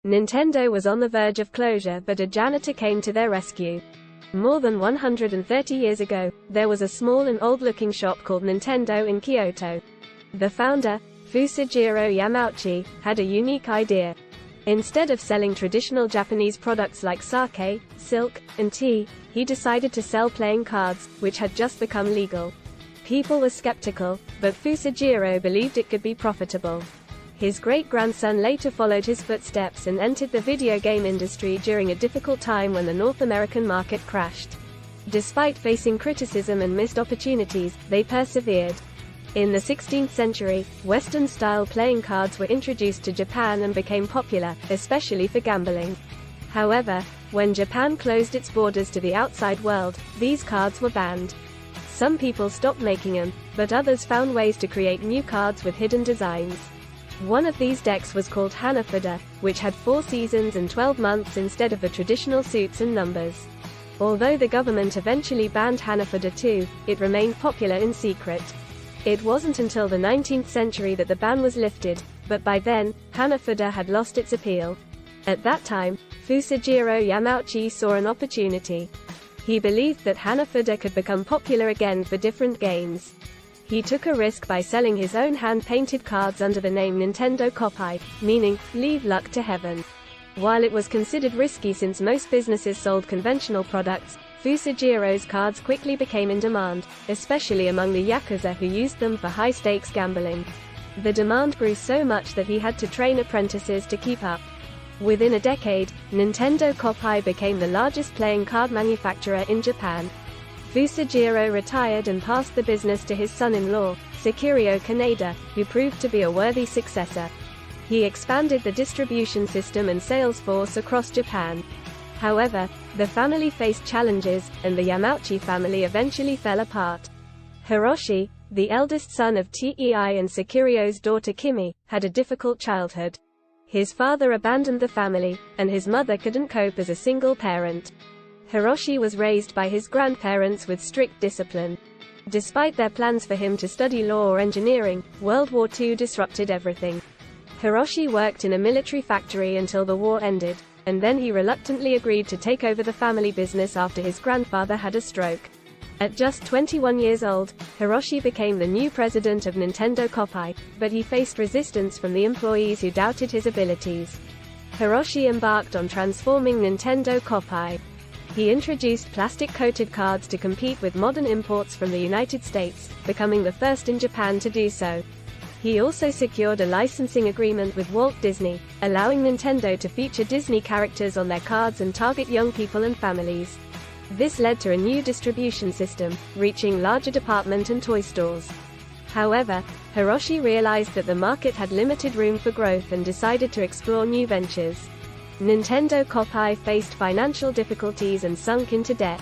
Nintendo was on the verge of closure, but a janitor came to their rescue. More than 130 years ago, there was a small and old-looking shop called Nintendo in Kyoto. The founder, Fusajiro Yamauchi, had a unique idea. Instead of selling traditional Japanese products like sake, silk, and tea, he decided to sell playing cards, which had just become legal. People were skeptical, but Fusajiro believed it could be profitable. His great-grandson later followed his footsteps and entered the video game industry during a difficult time when the North American market crashed. Despite facing criticism and missed opportunities, they persevered. In the 16th century, Western-style playing cards were introduced to Japan and became popular, especially for gambling. However, when Japan closed its borders to the outside world, these cards were banned. Some people stopped making them, but others found ways to create new cards with hidden designs. One of these decks was called Hanafuda, which had 4 seasons and 12 months instead of the traditional suits and numbers. Although the government eventually banned Hanafuda too, it remained popular in secret. It wasn't until the 19th century that the ban was lifted, but by then, Hanafuda had lost its appeal. At that time, Fusajiro Yamauchi saw an opportunity. He believed that Hanafuda could become popular again for different games. He took a risk by selling his own hand-painted cards under the name Nintendo Koppai, meaning, leave luck to heaven. While it was considered risky since most businesses sold conventional products, Fusajiro's cards quickly became in demand, especially among the Yakuza who used them for high-stakes gambling. The demand grew so much that he had to train apprentices to keep up. Within a decade, Nintendo Koppai became the largest playing card manufacturer in Japan. Fusajiro retired and passed the business to his son-in-law, Sekiryo Kaneda, who proved to be a worthy successor. He expanded the distribution system and sales force across Japan. However, the family faced challenges, and the Yamauchi family eventually fell apart. Hiroshi, the eldest son of Tei and Sekiryo's daughter Kimi, had a difficult childhood. His father abandoned the family, and his mother couldn't cope as a single parent. Hiroshi was raised by his grandparents with strict discipline. Despite their plans for him to study law or engineering, World War II disrupted everything. Hiroshi worked in a military factory until the war ended, and then he reluctantly agreed to take over the family business after his grandfather had a stroke. At just 21 years old, Hiroshi became the new president of Nintendo Koppai, but he faced resistance from the employees who doubted his abilities. Hiroshi embarked on transforming Nintendo Koppai. He introduced plastic-coated cards to compete with modern imports from the United States, becoming the first in Japan to do so. He also secured a licensing agreement with Walt Disney, allowing Nintendo to feature Disney characters on their cards and target young people and families. This led to a new distribution system, reaching larger department and toy stores. However, Hiroshi realized that the market had limited room for growth and decided to explore new ventures. Nintendo Koppai faced financial difficulties and sunk into debt.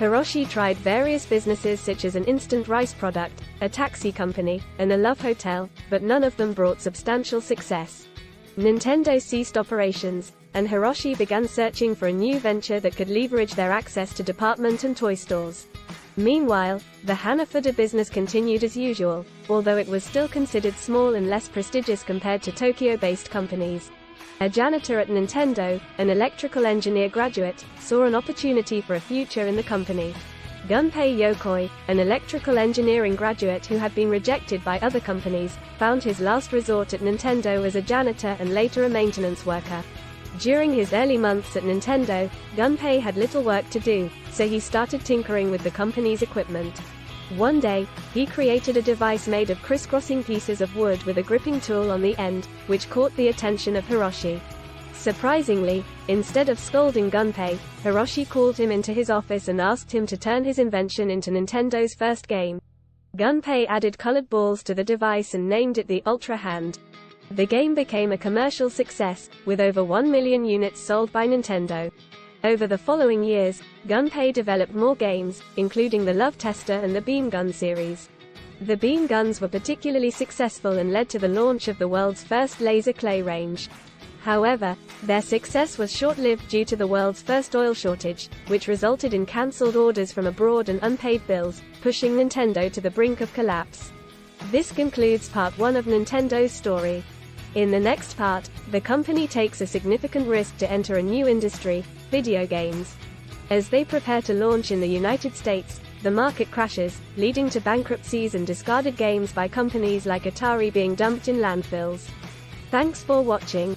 Hiroshi tried various businesses such as an instant rice product, a taxi company, and a love hotel, but none of them brought substantial success. Nintendo ceased operations, and Hiroshi began searching for a new venture that could leverage their access to department and toy stores. Meanwhile, the Hanafuda business continued as usual, although it was still considered small and less prestigious compared to Tokyo-based companies. A janitor at Nintendo, an electrical engineer graduate, saw an opportunity for a future in the company. Gunpei Yokoi, an electrical engineering graduate who had been rejected by other companies, found his last resort at Nintendo as a janitor and later a maintenance worker. During his early months at Nintendo, Gunpei had little work to do, so he started tinkering with the company's equipment. One day, he created a device made of crisscrossing pieces of wood with a gripping tool on the end, which caught the attention of Hiroshi. Surprisingly, instead of scolding Gunpei, Hiroshi called him into his office and asked him to turn his invention into Nintendo's first game. Gunpei added colored balls to the device and named it the Ultra Hand. The game became a commercial success, with over 1 million units sold by Nintendo. Over the following years, Gunpei developed more games, including the Love Tester and the Beam Gun series. The beam guns were particularly successful and led to the launch of the world's first laser clay range. However, their success was short-lived due to the world's first oil shortage, which resulted in cancelled orders from abroad and unpaid bills, pushing Nintendo to the brink of collapse. This concludes part 1 of Nintendo's story. In the next part, the company takes a significant risk to enter a new industry, video games. As they prepare to launch in the United States, the market crashes, leading to bankruptcies and discarded games by companies like Atari being dumped in landfills. Thanks for watching.